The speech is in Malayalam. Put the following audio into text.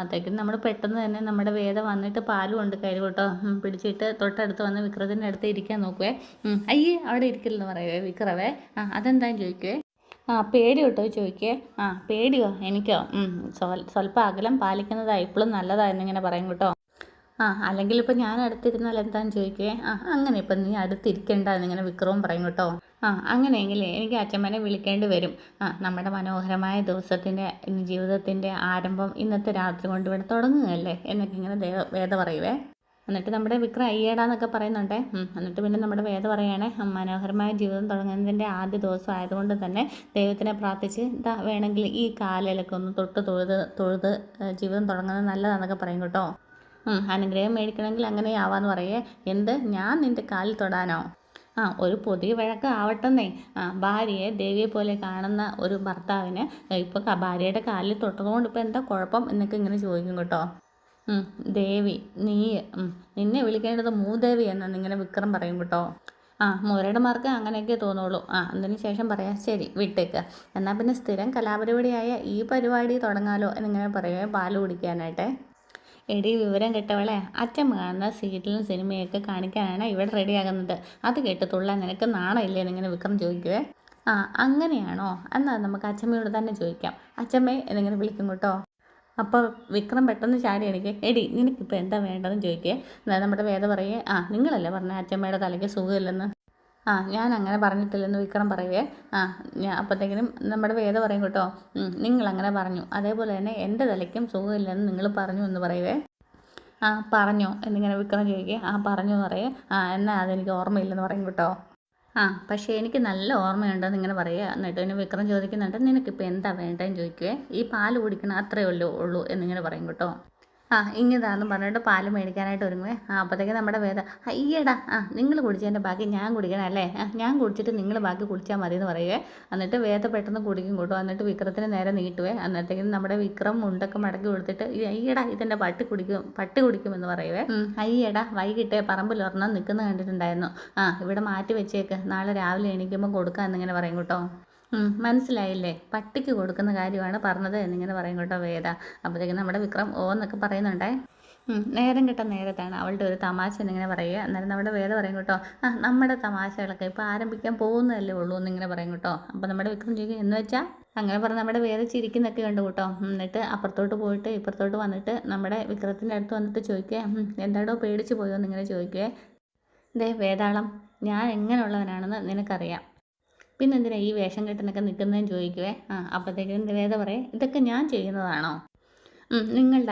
അപ്പോഴത്തേക്കും നമ്മൾ പെട്ടെന്ന് തന്നെ നമ്മുടെ വേദ വന്നിട്ട് പാല് കൊണ്ട് കയറും കേട്ടോ. പിടിച്ചിട്ട് തൊട്ടടുത്ത് വന്ന് വിക്രത്തിൻ്റെ അടുത്ത് ഇരിക്കാൻ നോക്കുവേ. അയ്യേ അവിടെ ഇരിക്കില്ലെന്ന് പറയുവേ വിക്രവേ. അതെന്താന്ന് ചോദിക്കുവേ. പേടി കേട്ടോ ചോദിക്കേ. പേടിയോ എനിക്കോ? സ്വല്പം അകലം പാലിക്കുന്നതാണ് ഇപ്പോഴും നല്ലതാണെന്നിങ്ങനെ പറയും കേട്ടോ. അല്ലെങ്കിൽ ഇപ്പം ഞാൻ അടുത്തിരുന്നാൽ എന്താന്ന് ചോദിക്കുവേ. അങ്ങനെ ഇപ്പം നീ അടുത്തിരിക്കണ്ട എന്നിങ്ങനെ വിക്രവും പറയും കേട്ടോ. അങ്ങനെയെങ്കിലേ എനിക്ക് അച്ഛമ്മനെ വിളിക്കേണ്ടി വരും. നമ്മുടെ മനോഹരമായ ദിവസത്തിൻ്റെ ജീവിതത്തിൻ്റെ ആരംഭം ഇന്നത്തെ രാത്രി കൊണ്ട് ഇവിടെ തുടങ്ങുകയല്ലേ എന്നൊക്കെ ഇങ്ങനെ വേദ പറയുവേ. എന്നിട്ട് നമ്മുടെ വിക്രം അയ്യേടാന്നൊക്കെ പറയുന്നുണ്ടേ. എന്നിട്ട് പിന്നെ നമ്മുടെ വേദ പറയുകയാണെ മനോഹരമായ ജീവിതം തുടങ്ങുന്നതിൻ്റെ ആദ്യ ദിവസം ആയതുകൊണ്ട് തന്നെ ദൈവത്തിനെ പ്രാർത്ഥിച്ച് വേണമെങ്കിൽ ഈ കാലിലൊക്കെ ഒന്ന് തൊട്ട് തൊഴുത് ജീവിതം തുടങ്ങുന്നത് നല്ലതാണെന്നൊക്കെ പറയും കേട്ടോ. അനുഗ്രഹം മേടിക്കണമെങ്കിൽ അങ്ങനെ ആവാന്ന് പറയേ. എന്ത്, ഞാൻ നിൻ്റെ കാലിൽ തൊടാനോ? ഒരു പുതിയ വഴക്ക് ആവട്ടെന്നേ. ഭാര്യയെ ദേവിയെ പോലെ കാണുന്ന ഒരു ഭർത്താവിന് ഇപ്പോൾ ഭാര്യയുടെ കാലിൽ തൊട്ടതുകൊണ്ട് ഇപ്പോൾ എന്താ കുഴപ്പം എന്നൊക്കെ ഇങ്ങനെ ചോദിക്കും കേട്ടോ. ദേവി നീ നിന്നെ വിളിക്കേണ്ടത് മൂദേവി എന്നിങ്ങനെ വിക്രം പറയും കേട്ടോ. മുരടന്മാർക്ക് അങ്ങനെയൊക്കെ തോന്നുള്ളൂ. അതിന് ശേഷം പറയാം ശരി വിട്ടേക്ക്. എന്നാൽ പിന്നെ സ്ഥിരം കലാപരിപാടിയായ ഈ പരിപാടി തുടങ്ങാലോ എന്നിങ്ങനെ പറയുവേ പാല് കുടിക്കാനായിട്ട്. എടി വിവരം കെട്ടവളെ, അച്ഛൻ കാണുന്ന സീരിയലും സിനിമയൊക്കെ കാണിക്കാനാണ് ഇവിടെ റെഡിയാകുന്നത്. അത് കേട്ട് തുള്ളാൻ നിനക്ക് നാണമില്ലേ എന്നിങ്ങനെ വിക്രം ചോദിക്കുവേ. അങ്ങനെയാണോ? എന്നാൽ നമുക്ക് അച്ഛമ്മയോട് തന്നെ ചോദിക്കാം. അച്ഛമ്മേ എന്നിങ്ങനെ വിളിക്കും കേട്ടോ. അപ്പോൾ വിക്രം പെട്ടെന്ന് ചാടി എണീക്ക്. എടി നിനക്കിപ്പോൾ എന്താ വേണ്ടതെന്ന് ചോദിക്കേ. നമ്മുടെ വേദ പറയേ. നിങ്ങളല്ലേ പറഞ്ഞ അച്ഛമ്മയുടെ തലയ്ക്ക് സുഖമില്ലെന്ന്. ഞാൻ അങ്ങനെ പറഞ്ഞിട്ടില്ലെന്ന് വിക്രം പറയുവേ. അപ്പോഴത്തേക്കിനും നമ്മുടെ വേദ പറയും കേട്ടോ. നിങ്ങളങ്ങനെ പറഞ്ഞു, അതേപോലെ തന്നെ എൻ്റെ തലയ്ക്കും സുഖമില്ലെന്ന് നിങ്ങൾ പറഞ്ഞു എന്ന് പറയുവേ. പറഞ്ഞോ എന്നിങ്ങനെ വിക്രം ചോദിക്കുക. പറഞ്ഞു എന്ന് പറയേ. എന്നാൽ അതെനിക്ക് ഓർമ്മയില്ലെന്ന് പറയും കേട്ടോ. പക്ഷേ എനിക്ക് നല്ല ഓർമ്മയുണ്ടെന്ന് ഇങ്ങനെ പറയുക. എന്നിട്ട് പിന്നെ വിക്രം ചോദിക്കുന്നുണ്ട് നിനക്കിപ്പോൾ എന്താ വേണ്ടതെന്ന് ചോദിക്കുവേ. ഈ പാല് കുടിക്കണം അത്രയേ ഉള്ളൂ എന്നിങ്ങനെ പറയും കേട്ടോ. ഇങ്ങതാന്ന് പറഞ്ഞിട്ട് പാല് മേടിക്കാനായിട്ട് ഒരുങ്ങുവേ. അപ്പോഴത്തേക്ക് നമ്മുടെ വേദ അയ്യടാ നിങ്ങൾ കുടിച്ചതിൻ്റെ ബാക്കി ഞാൻ കുടിക്കണം അല്ലേ. ഞാൻ കുടിച്ചിട്ട് നിങ്ങൾ ബാക്കി കുടിച്ചാൽ മതി എന്ന് പറയുവേ. എന്നിട്ട് വേദ പെട്ടെന്ന് കുടിക്കും കേട്ടോ. എന്നിട്ട് വിക്രത്തിന് നേരെ നീട്ടുവേ. അന്നത്തേക്കും നമ്മുടെ വിക്രം മുണ്ടൊക്കെ മടക്കി കൊടുത്തിട്ട് അയ്യടാ ഇതെൻ്റെ പട്ടി കുടിക്കുമെന്ന് പറയുവേ. അയ്യടാ വൈകിട്ട് പറമ്പിലൊരെണ്ണം നിൽക്കുന്ന കണ്ടിട്ടുണ്ടായിരുന്നു. ഇവിടെ മാറ്റി വെച്ചേക്ക്, നാളെ രാവിലെ എണീക്കുമ്പോൾ കൊടുക്കാം എന്നിങ്ങനെ പറയും കേട്ടോ. മനസ്സിലായില്ലേ, പട്ടിക്ക് കൊടുക്കുന്ന കാര്യമാണ് പറഞ്ഞത് എന്നിങ്ങനെ പറയും കേട്ടോ വേദ. അപ്പോഴത്തേക്കും നമ്മുടെ വിക്രം എന്നൊക്കെ പറയുന്നുണ്ടേ. നേരം കിട്ടാൻ നേരത്താണ് അവളുടെ ഒരു തമാശ എന്നിങ്ങനെ പറയുക. അന്നേരം നമ്മുടെ വേദ പറയും കേട്ടോ. നമ്മുടെ തമാശകളൊക്കെ ഇപ്പോൾ ആരംഭിക്കാൻ പോകുന്നതല്ലേ ഉള്ളൂ എന്നിങ്ങനെ പറയും കേട്ടോ. അപ്പോൾ നമ്മുടെ വിക്രം ചോദിക്കും എന്ന് വെച്ചാൽ അങ്ങനെ പറഞ്ഞ് നമ്മുടെ വേദ ചിരിക്കുന്നൊക്കെ കണ്ടു കേട്ടോ. എന്നിട്ട് അപ്പുറത്തോട്ട് പോയിട്ട് ഇപ്പുറത്തോട്ട് വന്നിട്ട് നമ്മുടെ വിക്രത്തിൻ്റെ അടുത്ത് വന്നിട്ട് ചോദിക്കുക. എന്താടോ പേടിച്ച് പോയോ എന്നിങ്ങനെ ചോദിക്കുവേ. വേതാളം, ഞാൻ എങ്ങനെയുള്ളവനാണെന്ന് നിനക്കറിയാം, പിന്നെ എന്തിനാ ഈ വേഷം കെട്ടിനൊക്കെ നിൽക്കുന്നതെന്ന് ചോദിക്കുവേ. അപ്പോഴത്തേക്കും വേദ പറയേ ഇതൊക്കെ ഞാൻ ചെയ്യുന്നതാണോ? നിങ്ങളുടെ